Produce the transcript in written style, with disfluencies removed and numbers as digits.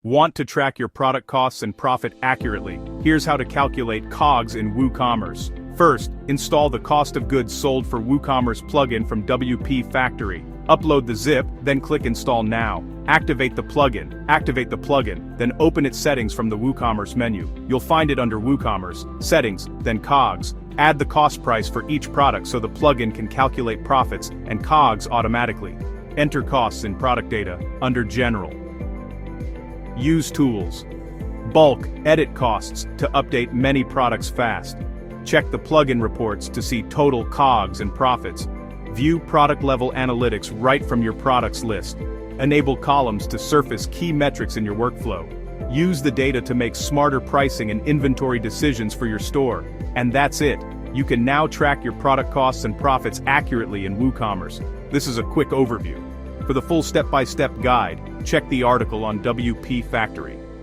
Want to track your product costs and profit accurately? Here's how to calculate COGS in WooCommerce. First, install the cost of goods sold for WooCommerce plugin from WPFactory. Upload the zip, then click Install Now. Activate the plugin, then open its settings from the WooCommerce menu. You'll find it under WooCommerce, Settings, then COGS. Add the cost price for each product so the plugin can calculate profits and COGS automatically. Enter costs in product data, under General. Use tools. Bulk, edit costs to update many products fast. Check the plugin reports to see total COGS and profits. View product-level analytics right from your products list. Enable columns to surface key metrics in your workflow. Use the data to make smarter pricing and inventory decisions for your store. And that's it. You can now track your product costs and profits accurately in WooCommerce. This is a quick overview. For the full step-by-step guide, check the article on WPFactory.